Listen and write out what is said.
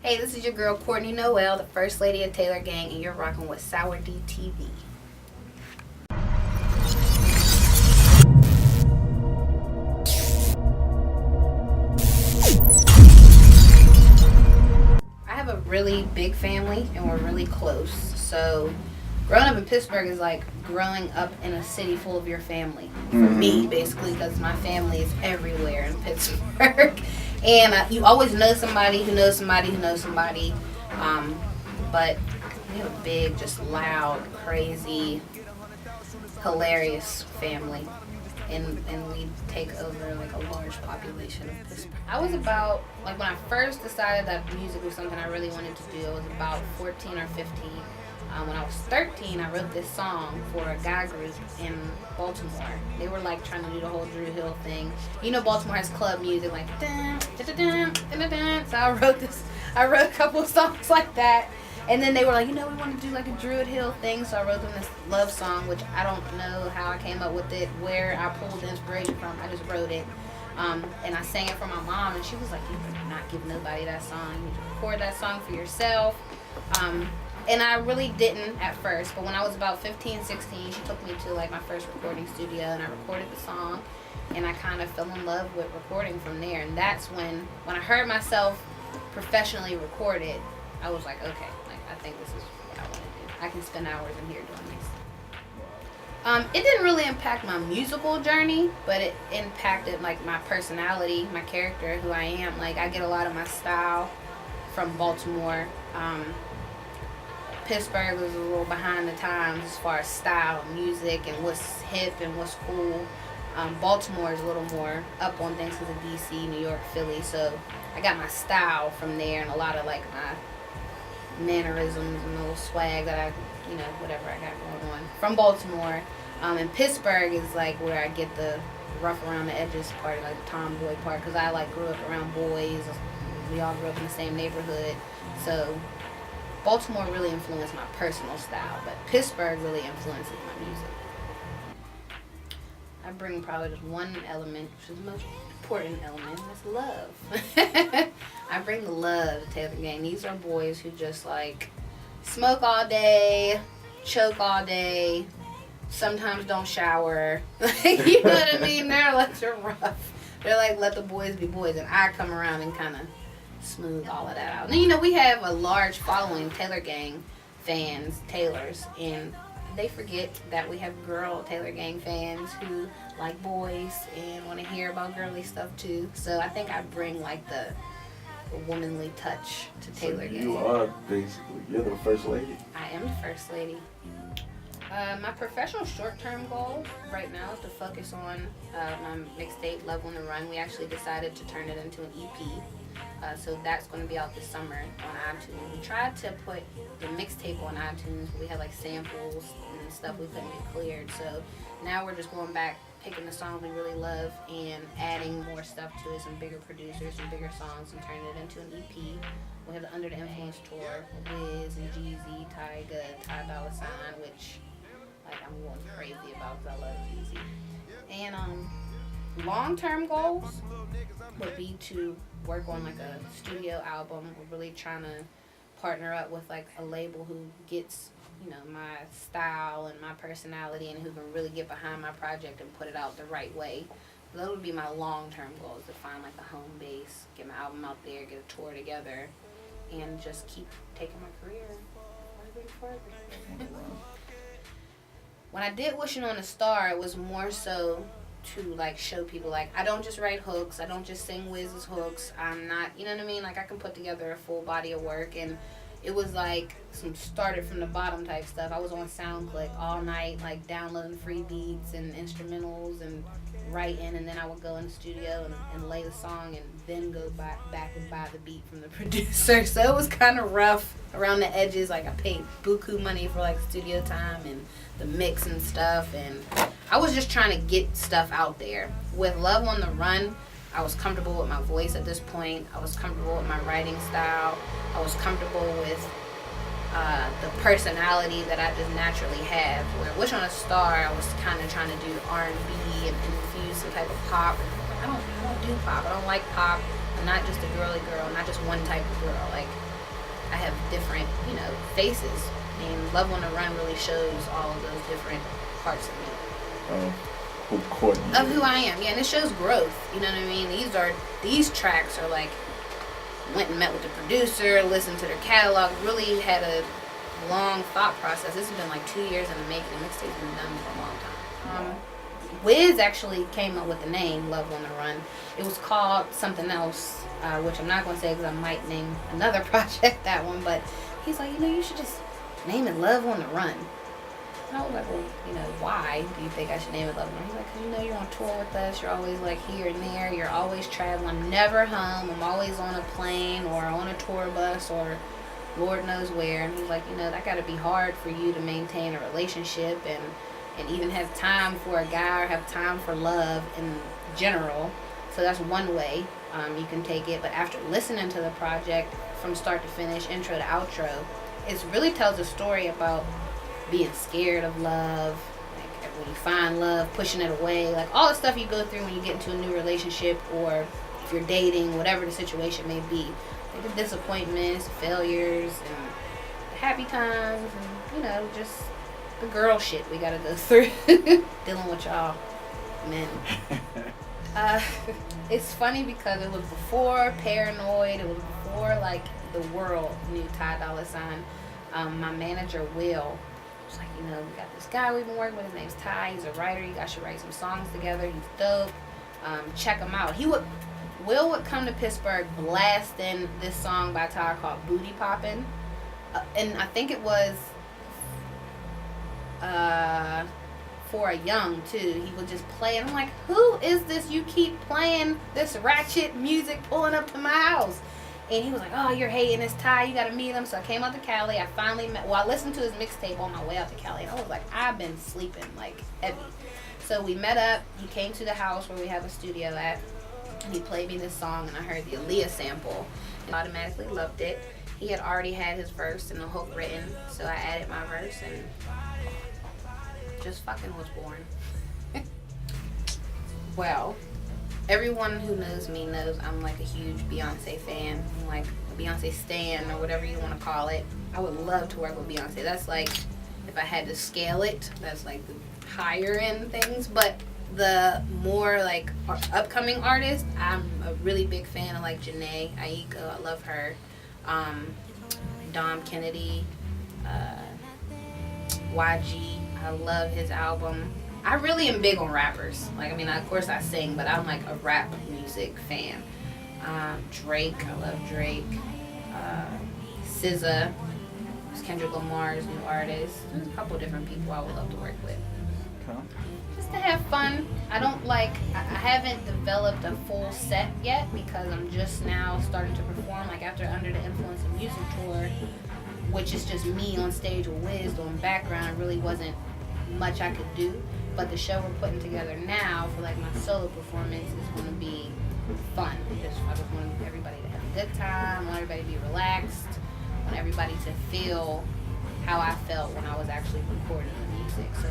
Hey, this is your girl Courtney Noelle, the First Lady of Taylor Gang, and you're rocking with SourDTV. I have a really big family, and we're really close. So, growing up in Pittsburgh is like growing up in a city full of your family. For me, basically, because my family is everywhere in Pittsburgh. And you always know somebody who knows somebody who knows somebody. But we have a big, just loud, crazy, hilarious family. And we take over like a large population of Pittsburgh. I was about, like when I first decided that music was something I really wanted to do, I was about 14 or 15. When I was 13, I wrote this song for a guy group in Baltimore. They were like trying to do the whole Drew Hill thing. You know, Baltimore has club music like dun, dun, dun, dun, dun, dun. So I wrote a couple of songs like that. And then they were like, you know, we want to do like a Druid Hill thing. So I wrote them this love song, which I don't know how I came up with it, where I pulled the inspiration from. I just wrote it. And I sang it for my mom, and she was like, you cannot give nobody that song. You need to record that song for yourself. And I really didn't at first, but when I was about 15, 16, she took me to like my first recording studio, and I recorded the song, and I kind of fell in love with recording from there. And that's when I heard myself professionally recorded, I was like, okay, like I think this is what I want to do. I can spend hours in here doing this. It didn't really impact my musical journey, but it impacted like my personality, my character, who I am. Like I get a lot of my style from Baltimore. Pittsburgh was a little behind the times as far as style, music, and what's hip and what's cool. Baltimore is a little more up on things because of DC, New York, Philly. So I got my style from there, and a lot of like my mannerisms and little swag that I, whatever I got going on from Baltimore. And Pittsburgh is like where I get the rough around the edges part, like the tomboy part, because I like grew up around boys. We all grew up in the same neighborhood, so Baltimore really influenced my personal style, but Pittsburgh really influences my music. I bring probably just one element, which is the most important element, that's love. I bring the love to Taylor Gang. These are boys who just like smoke all day, choke all day, sometimes don't shower. You know what I mean? They're rough. They're like, let the boys be boys, and I come around and kind of smooth all of that out. And we have a large following, Taylor Gang fans, Taylors, and they forget that we have girl Taylor Gang fans who like boys and want to hear about girly stuff too. So I think I bring like the womanly touch to Taylor Gang. You are you're the first lady. I am the first lady. My professional short-term goal right now is to focus on my mixtape, Love on the Run. We actually decided to turn it into an EP. So that's going to be out this summer on iTunes. We tried to put the mixtape on iTunes, but we had like samples and stuff we couldn't get cleared. So now we're just going back, picking the songs we really love and adding more stuff to it, some bigger producers, some bigger songs, and turning it into an EP. We have the Under the Influence tour with Wiz and Jeezy, Tyga, Ty Dolla $ign, which like I'm going crazy about because I love Jeezy. And long-term goals would be to work on like a studio album. We're really trying to partner up with like a label who gets my style and my personality, and who can really get behind my project and put it out the right way. Those would be my long-term goals, to find like a home base, get my album out there, get a tour together, and just keep taking my career further. When I did Wishing on a Star, it was more so to like show people like I don't just write hooks, I don't just sing Wiz's hooks, I'm not, you know what I mean, like I can put together a full body of work. And it was like some started from the bottom type stuff. I was on SoundClick all night, like downloading free beats and instrumentals and writing, and then I would go in the studio and lay the song, and then go back and buy the beat from the producer. So it was kind of rough around the edges. Like I paid buku money for like studio time and the mix and stuff, and I was just trying to get stuff out there. With Love on the Run, I was comfortable with my voice at this point. I was comfortable with my writing style. I was comfortable with the personality that I just naturally have. Where Wish on a Star, I was kind of trying to do R&B and infuse some type of pop. I don't do pop. I don't like pop. I'm not just a girly girl. I'm not just one type of girl. Like I have different, faces. And Love on the Run really shows all of those different parts of me. Who Courtney of who I am, yeah, and it shows growth. You know what I mean? These tracks are like, went and met with the producer, listened to their catalog, really had a long thought process. This has been like 2 years in the making. The mixtape's been done for a long time. Wiz actually came up with the name Love on the Run. It was called something else, which I'm not going to say because I might name another project that one, but he's like, you should just name it Love on the Run. And I was like, well, why do you think I should name it Love on the Run? He's like, because you're on tour with us, you're always like here and there, you're always traveling, I'm never home, I'm always on a plane or on a tour bus or Lord knows where. And he's like, that got to be hard for you to maintain a relationship and even have time for a guy or have time for love in general. So that's one way you can take it. But after listening to the project from start to finish, intro to outro, it really tells a story about being scared of love, like when you find love, pushing it away, like all the stuff you go through when you get into a new relationship or if you're dating, whatever the situation may be. Like the disappointments, failures, and the happy times, and just the girl shit we gotta go through dealing with y'all men. It's funny because it was before Paranoid, it was before like the world knew Ty Dolla $ign. My manager Will was like, we got this guy we've been working with, his name's Ty, he's a writer, you guys should write some songs together, he's dope, check him out. Will would come to Pittsburgh blasting this song by Ty called Booty Poppin', and I think it was for a young too. He would just play it. I'm like, who is this you keep playing this ratchet music pulling up to my house? And he was like, oh, you're hating this Ty, you gotta meet him. So I came out to Cali. I listened to his mixtape on my way out to Cali, and I was like, I've been sleeping like heavy. So we met up, he came to the house where we have a studio at, and he played me this song, and I heard the Aaliyah sample and automatically loved it. He had already had his verse and the hook written, so I added my verse, and just fucking was born. Well, everyone who knows me knows I'm like a huge Beyonce fan. I'm like a Beyonce stan or whatever you want to call it. I would love to work with Beyonce. That's like, if I had to scale it, that's like the higher end things. But the more like upcoming artists, I'm a really big fan of like Janae Aiko. I love her. Dom Kennedy, YG. I love his album. I really am big on rappers. Like, of course I sing, but I'm like a rap music fan. Drake, I love Drake. SZA, Kendrick Lamar's new artist. There's a couple different people I would love to work with. Okay. Just to have fun. I haven't developed a full set yet because I'm just now starting to perform. Like after Under the Influence of Music tour, which is just me on stage with Wiz doing background, really wasn't much I could do. But the show we're putting together now for like my solo performance is going to be fun. I just want everybody to have a good time, I want everybody to be relaxed, I want everybody to feel how I felt when I was actually recording the music. So